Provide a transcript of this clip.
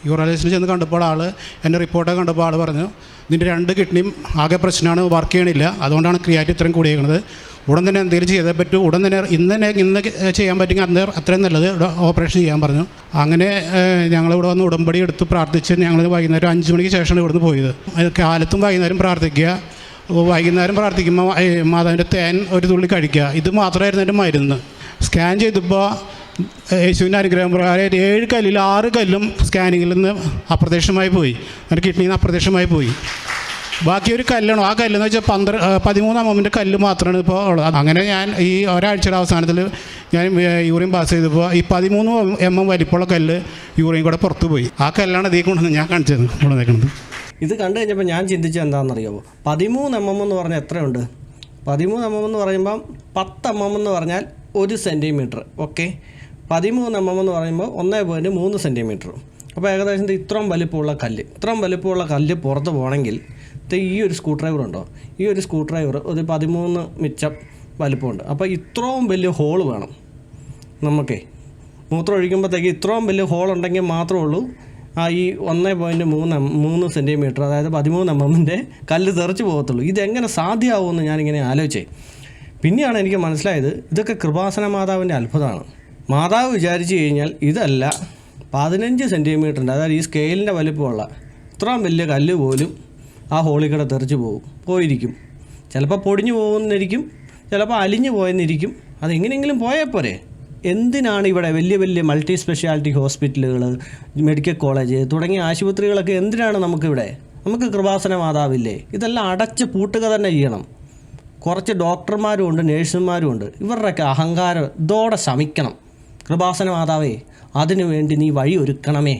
യൂറോളജിസ്റ്റിൽ ചെന്ന് കണ്ടപ്പോൾ എൻ്റെ റിപ്പോർട്ടൊക്കെ കണ്ടപ്പോൾ പറഞ്ഞു ഇതിൻ്റെ 2 കിഡ്നിയും ആകെ പ്രശ്നമാണ്, വർക്ക് ചെയ്യണില്ല, അതുകൊണ്ടാണ് ക്രിയാറ്റിൻ ഇത്രയും കൂടിയേക്കുന്നത്. ഉടൻ തന്നെ എന്തെങ്കിലും ചെയ്തേ പറ്റൂ, ഉടൻ തന്നെ ഇന്ന് ചെയ്യാൻ പറ്റുമെങ്കിൽ അന്ന് അത്രയും നല്ലത്, ഓപ്പറേഷൻ ചെയ്യാൻ പറഞ്ഞു. അങ്ങനെ ഞങ്ങളിവിടെ വന്ന് ഉടമ്പടി എടുത്ത് പ്രാർത്ഥിച്ച് ഞങ്ങൾ വൈകുന്നേരം 5 മണിക്ക് ശേഷമാണ് ഇവിടുന്ന് പോയത്. കാലത്തും വൈകുന്നേരം പ്രാർത്ഥിക്കുക. വൈകുന്നേരം പ്രാർത്ഥിക്കുമ്പോൾ മാതാവിൻ്റെ തേൻ ഒരു തുള്ളി കഴിക്കുക. ഇത് മാത്രമായിരുന്നു എൻ്റെ മരുന്ന്. സ്കാൻ ചെയ്തപ്പോൾ യേശുവിൻ്റെ അനുഗ്രഹം പ്രകാരം 7 കല്ലിൽ 6 കല്ലും സ്കാനിങ്ങിൽ നിന്ന് അപ്രത്യക്ഷമായി പോയി, എൻ്റെ കിഡ്നിയിൽ നിന്ന് അപ്രത്യക്ഷമായി പോയി. ബാക്കി ഒരു കല്ലാണ്, ആ കല്ലെന്ന് വെച്ചാൽ 13 mm കല്ല് മാത്രമാണ് ഇപ്പോൾ ഉള്ളത്. അങ്ങനെ ഞാൻ ഈ ഒരാഴ്ചയുടെ അവസാനത്തിൽ ഞാൻ യൂറിൻ പാസ് ചെയ്തപ്പോൾ ഈ 13 mm വലിപ്പമുള്ള കല്ല് യൂറിൻ കൂടെ പുറത്തു പോയി. ആ കല്ലാണ് ഇതിൽ കൊണ്ടുവന്ന് ഞാൻ കാണിച്ചത് കൊണ്ടുവന്നേക്കുന്നത്. ഇത് കണ്ടു കഴിഞ്ഞപ്പോൾ ഞാൻ ചിന്തിച്ചത് എന്താണെന്നറിയാമോ, 13 mm എന്ന് പറഞ്ഞാൽ എത്രയുണ്ട്? 13 mm എന്ന് പറയുമ്പം 10 mm എന്ന് പറഞ്ഞാൽ 1 സെൻറ്റിമീറ്റർ. ഓക്കെ, 13 mm എന്ന് പറയുമ്പോൾ 1.3 സെൻറ്റിമീറ്റർ. അപ്പോൾ ഏകദേശം ഇത്രയും വലിപ്പമുള്ള കല്ല് പുറത്ത് പോകണമെങ്കിൽ ഈ ഒരു സ്ക്രൂ ഡ്രൈവർ ഉണ്ടോ, ഈ ഒരു സ്ക്രൂ ഡ്രൈവർ ഒരു 13 മിച്ചം വലിപ്പമുണ്ട്. അപ്പോൾ ഇത്രയും വലിയ ഹോൾ വേണം നമുക്കേ. മൂത്രം ഒഴിക്കുമ്പോഴത്തേക്ക് ഇത്രയും വലിയ ഹോൾ ഉണ്ടെങ്കിൽ മാത്രമേ ഉള്ളൂ ഈ 1.3 സെൻറ്റിമീറ്റർ, അതായത് 13 mm കല്ല് തെറിച്ച് പോകത്തുള്ളൂ. ഇതെങ്ങനെ സാധ്യമാവുമെന്ന് ഞാനിങ്ങനെ ആലോചിച്ചേ. പിന്നെയാണ് എനിക്ക് മനസ്സിലായത് ഇതൊക്കെ കൃപാസന മാതാവിൻ്റെ അത്ഭുതമാണ്. മാതാവ് വിചാരിച്ചു കഴിഞ്ഞാൽ ഇതല്ല 15 സെൻറ്റിമീറ്ററിൻ്റെ, അതായത് ഈ സ്കെയിലിൻ്റെ വലിപ്പമുള്ള ഇത്രയും വലിയ കല്ല് പോലും ആ ഹോളിൽ കൂടെ തെറിച്ച് പോയിരിക്കും. ചിലപ്പോൾ പൊടിഞ്ഞു പോകുന്നിരിക്കും, ചിലപ്പോൾ അലിഞ്ഞു പോയെന്നിരിക്കും. അതെങ്ങനെയെങ്കിലും പോയാൽ പോരെ. എന്തിനാണ് ഇവിടെ വലിയ വലിയ മൾട്ടി സ്പെഷ്യാലിറ്റി ഹോസ്പിറ്റലുകൾ, മെഡിക്കൽ കോളേജ് തുടങ്ങിയ ആശുപത്രികളൊക്കെ എന്തിനാണ് നമുക്കിവിടെ? നമുക്ക് കൃപാസന മാതാവില്ലേ? ഇതെല്ലാം അടച്ച് പൂട്ടുക തന്നെ ചെയ്യണം. കുറച്ച് ഡോക്ടർമാരും ഉണ്ട്, നേഴ്സുമാരും ഉണ്ട്. ഇവരുടെയൊക്കെ അഹങ്കാരം ഇതോടെ ശമിക്കണം. കൃപാസന മാതാവേ, അതിനു വേണ്ടി നീ വഴി ഒരുക്കണമേ.